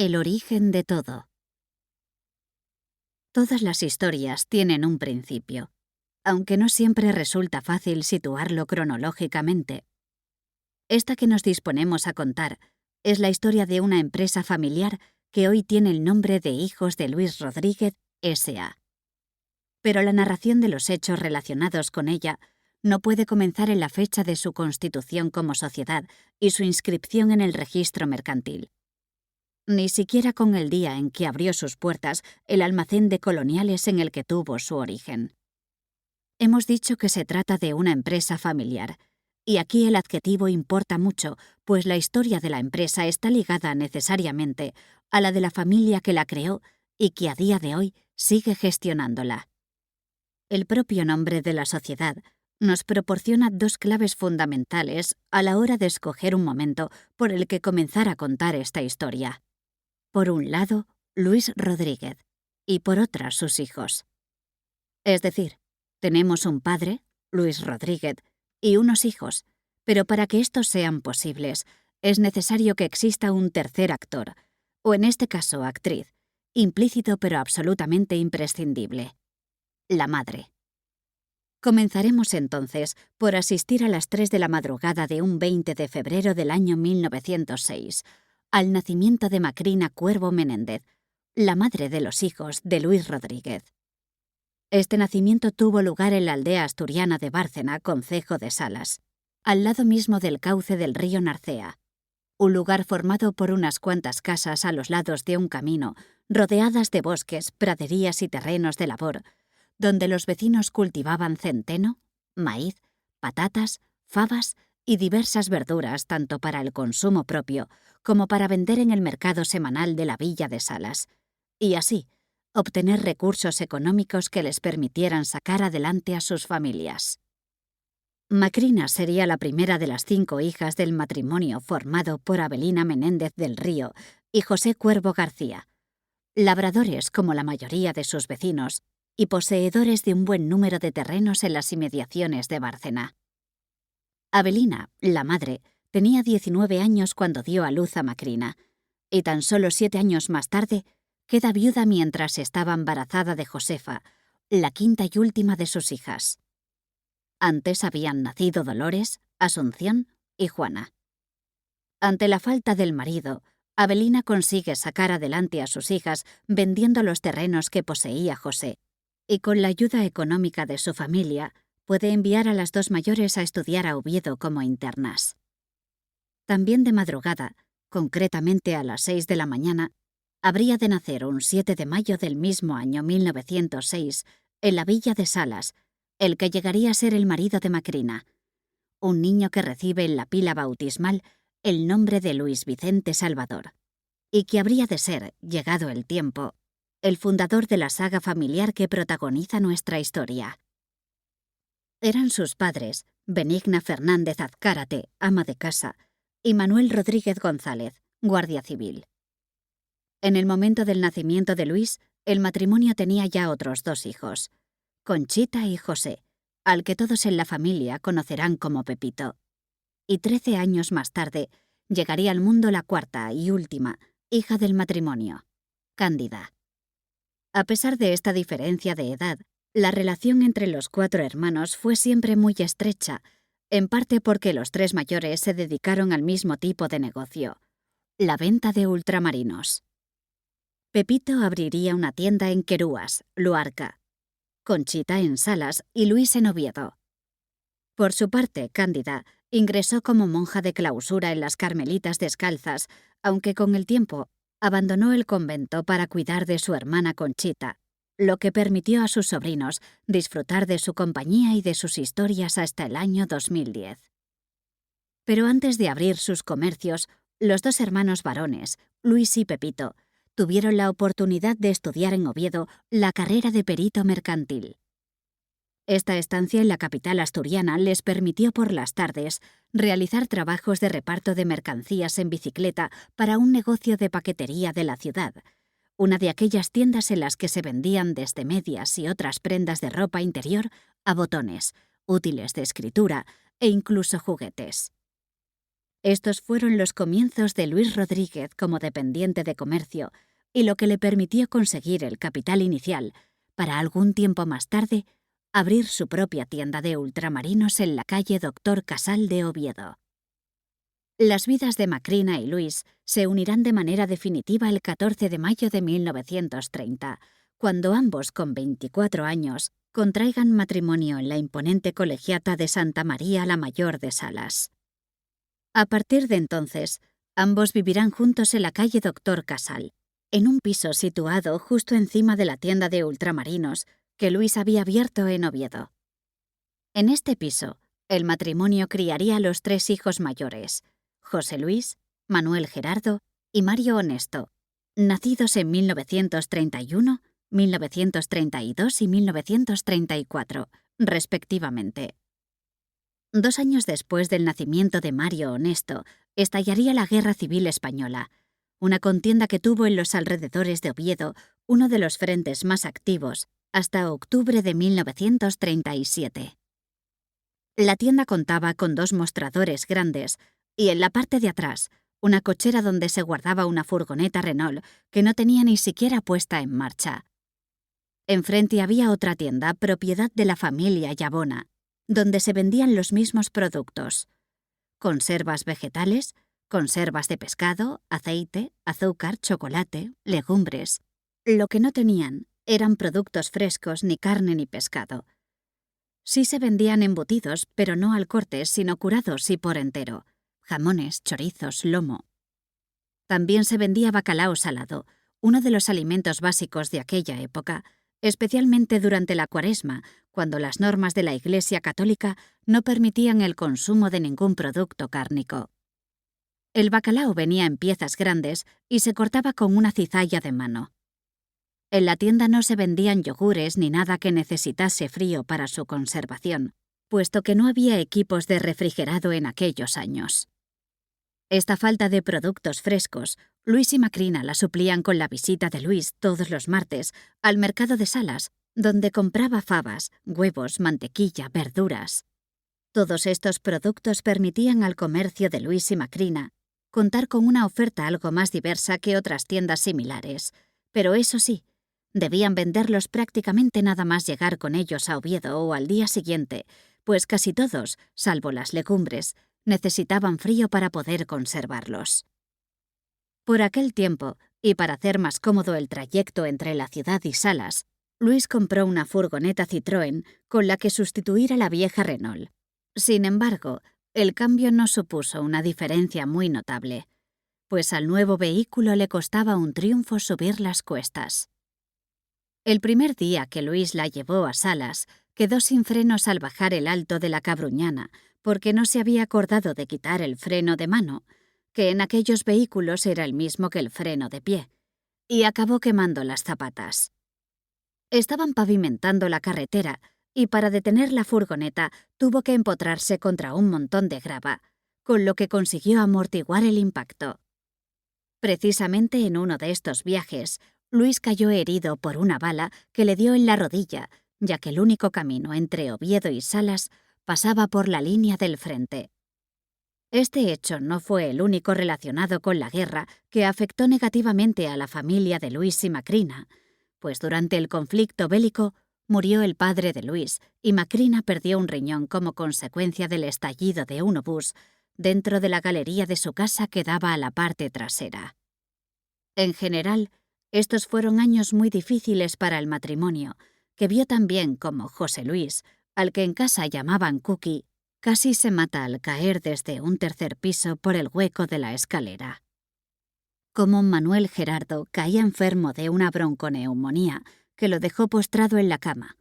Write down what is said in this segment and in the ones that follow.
El origen de todo. Todas las historias tienen un principio, aunque no siempre resulta fácil situarlo cronológicamente. Esta que nos disponemos a contar es la historia de una empresa familiar que hoy tiene el nombre de Hijos de Luis Rodríguez S.A. Pero la narración de los hechos relacionados con ella no puede comenzar en la fecha de su constitución como sociedad y su inscripción en el registro mercantil. Ni siquiera con el día en que abrió sus puertas el almacén de coloniales en el que tuvo su origen. Hemos dicho que se trata de una empresa familiar, y aquí el adjetivo importa mucho, pues la historia de la empresa está ligada necesariamente a la de la familia que la creó y que a día de hoy sigue gestionándola. El propio nombre de la sociedad nos proporciona dos claves fundamentales a la hora de escoger un momento por el que comenzar a contar esta historia. Por un lado, Luis Rodríguez, y por otra, sus hijos. Es decir, tenemos un padre, Luis Rodríguez, y unos hijos, pero para que estos sean posibles, es necesario que exista un tercer actor, o en este caso actriz, implícito pero absolutamente imprescindible: la madre. Comenzaremos entonces por asistir a las 3 de la madrugada de un 20 de febrero del año 1906, al nacimiento de Macrina Cuervo Menéndez, la madre de los hijos de Luis Rodríguez. Este nacimiento tuvo lugar en la aldea asturiana de Bárcena, concejo de Salas, al lado mismo del cauce del río Narcea, un lugar formado por unas cuantas casas a los lados de un camino, rodeadas de bosques, praderías y terrenos de labor, donde los vecinos cultivaban centeno, maíz, patatas, fabas y diversas verduras tanto para el consumo propio como para vender en el mercado semanal de la villa de Salas, y así obtener recursos económicos que les permitieran sacar adelante a sus familias. Macrina sería la primera de las 5 hijas del matrimonio formado por Avelina Menéndez del Río y José Cuervo García, labradores como la mayoría de sus vecinos y poseedores de un buen número de terrenos en las inmediaciones de Bárcena. Avelina, la madre, tenía 19 años cuando dio a luz a Macrina, y tan solo 7 años más tarde queda viuda mientras estaba embarazada de Josefa, la quinta y última de sus hijas. Antes habían nacido Dolores, Asunción y Juana. Ante la falta del marido, Avelina consigue sacar adelante a sus hijas vendiendo los terrenos que poseía José, y con la ayuda económica de su familia puede enviar a las 2 mayores a estudiar a Oviedo como internas. También de madrugada, concretamente a las 6 de la mañana, habría de nacer un 7 de mayo del mismo año 1906, en la villa de Salas, el que llegaría a ser el marido de Macrina, un niño que recibe en la pila bautismal el nombre de Luis Vicente Salvador, y que habría de ser, llegado el tiempo, el fundador de la saga familiar que protagoniza nuestra historia. Eran sus padres, Benigna Fernández Azcárate, ama de casa, y Manuel Rodríguez González, guardia civil. En el momento del nacimiento de Luis, el matrimonio tenía ya otros 2 hijos, Conchita y José, al que todos en la familia conocerán como Pepito. Y 13 años más tarde llegaría al mundo la cuarta y última hija del matrimonio, Cándida. A pesar de esta diferencia de edad, la relación entre los 4 hermanos fue siempre muy estrecha, en parte porque los 3 mayores se dedicaron al mismo tipo de negocio: la venta de ultramarinos. Pepito abriría una tienda en Querúas, Luarca, Conchita en Salas y Luis en Oviedo. Por su parte, Cándida ingresó como monja de clausura en las Carmelitas Descalzas, aunque con el tiempo abandonó el convento para cuidar de su hermana Conchita, lo que permitió a sus sobrinos disfrutar de su compañía y de sus historias hasta el año 2010. Pero antes de abrir sus comercios, los 2 hermanos varones, Luis y Pepito, tuvieron la oportunidad de estudiar en Oviedo la carrera de perito mercantil. Esta estancia en la capital asturiana les permitió por las tardes realizar trabajos de reparto de mercancías en bicicleta para un negocio de paquetería de la ciudad, una de aquellas tiendas en las que se vendían desde medias y otras prendas de ropa interior a botones, útiles de escritura e incluso juguetes. Estos fueron los comienzos de Luis Rodríguez como dependiente de comercio y lo que le permitió conseguir el capital inicial para algún tiempo más tarde abrir su propia tienda de ultramarinos en la calle Doctor Casal de Oviedo. Las vidas de Macrina y Luis se unirán de manera definitiva el 14 de mayo de 1930, cuando ambos, con 24 años, contraigan matrimonio en la imponente colegiata de Santa María la Mayor de Salas. A partir de entonces, ambos vivirán juntos en la calle Doctor Casal, en un piso situado justo encima de la tienda de ultramarinos que Luis había abierto en Oviedo. En este piso, el matrimonio criaría a los 3 hijos mayores, José Luis, Manuel Gerardo y Mario Honesto, nacidos en 1931, 1932 y 1934, respectivamente. 2 años después del nacimiento de Mario Honesto, estallaría la Guerra Civil Española, una contienda que tuvo en los alrededores de Oviedo uno de los frentes más activos hasta octubre de 1937. La tienda contaba con 2 mostradores grandes y en la parte de atrás una cochera donde se guardaba una furgoneta Renault que no tenía ni siquiera puesta en marcha. Enfrente había otra tienda propiedad de la familia Yabona, donde se vendían los mismos productos: conservas vegetales, conservas de pescado, aceite, azúcar, chocolate, legumbres. Lo que no tenían eran productos frescos, ni carne ni pescado. Sí se vendían embutidos, pero no al corte, sino curados y por entero: jamones, chorizos, lomo. También se vendía bacalao salado, uno de los alimentos básicos de aquella época, especialmente durante la Cuaresma, cuando las normas de la Iglesia Católica no permitían el consumo de ningún producto cárnico. El bacalao venía en piezas grandes y se cortaba con una cizalla de mano. En la tienda no se vendían yogures ni nada que necesitase frío para su conservación, puesto que no había equipos de refrigerado en aquellos años. Esta falta de productos frescos, Luis y Macrina la suplían con la visita de Luis todos los martes al mercado de Salas, donde compraba fabas, huevos, mantequilla, verduras. Todos estos productos permitían al comercio de Luis y Macrina contar con una oferta algo más diversa que otras tiendas similares, pero eso sí, debían venderlos prácticamente nada más llegar con ellos a Oviedo o al día siguiente, pues casi todos, salvo las legumbres, necesitaban frío para poder conservarlos. Por aquel tiempo, y para hacer más cómodo el trayecto entre la ciudad y Salas, Luis compró una furgoneta Citroën con la que sustituir a la vieja Renault. Sin embargo, el cambio no supuso una diferencia muy notable, pues al nuevo vehículo le costaba un triunfo subir las cuestas. El primer día que Luis la llevó a Salas, quedó sin frenos al bajar el alto de la Cabruñana, porque no se había acordado de quitar el freno de mano, que en aquellos vehículos era el mismo que el freno de pie, y acabó quemando las zapatas. Estaban pavimentando la carretera y para detener la furgoneta tuvo que empotrarse contra un montón de grava, con lo que consiguió amortiguar el impacto. Precisamente en uno de estos viajes, Luis cayó herido por una bala que le dio en la rodilla, ya que el único camino entre Oviedo y Salas pasaba por la línea del frente. Este hecho no fue el único relacionado con la guerra que afectó negativamente a la familia de Luis y Macrina, pues durante el conflicto bélico murió el padre de Luis y Macrina perdió un riñón como consecuencia del estallido de un obús dentro de la galería de su casa que daba a la parte trasera. En general, estos fueron años muy difíciles para el matrimonio, que vio también como José Luis, al que en casa llamaban Cookie, casi se mata al caer desde un 3er piso por el hueco de la escalera. Como Manuel Gerardo caía enfermo de una bronconeumonía que lo dejó postrado en la cama,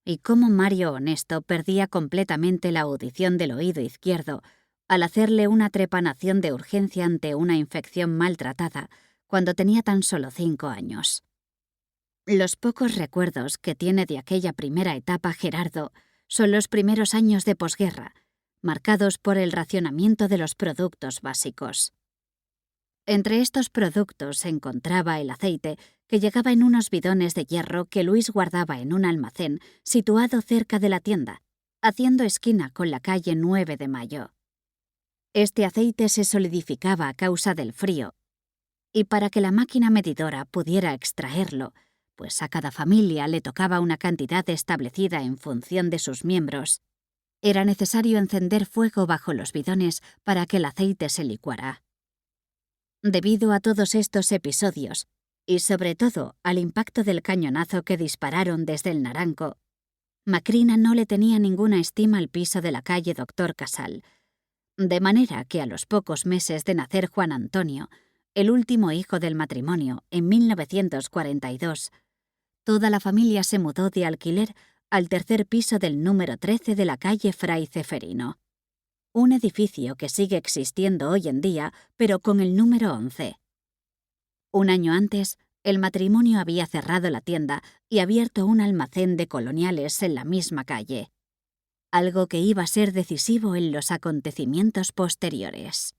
y cómo Mario Honesto perdía completamente la audición del oído izquierdo al hacerle una trepanación de urgencia ante una infección maltratada cuando tenía tan solo 5 años. Los pocos recuerdos que tiene de aquella primera etapa Gerardo son los primeros años de posguerra, marcados por el racionamiento de los productos básicos. Entre estos productos se encontraba el aceite, que llegaba en unos bidones de hierro que Luis guardaba en un almacén situado cerca de la tienda, haciendo esquina con la calle 9 de Mayo. Este aceite se solidificaba a causa del frío, y para que la máquina medidora pudiera extraerlo, pues a cada familia le tocaba una cantidad establecida en función de sus miembros, era necesario encender fuego bajo los bidones para que el aceite se licuara. Debido a todos estos episodios, y sobre todo al impacto del cañonazo que dispararon desde el Naranco, Macrina no le tenía ninguna estima al piso de la calle Doctor Casal, de manera que a los pocos meses de nacer Juan Antonio, el último hijo del matrimonio, en 1942, toda la familia se mudó de alquiler al tercer piso del número 13 de la calle Fray Ceferino, un edificio que sigue existiendo hoy en día, pero con el número 11. Un año antes, el matrimonio había cerrado la tienda y abierto un almacén de coloniales en la misma calle, algo que iba a ser decisivo en los acontecimientos posteriores.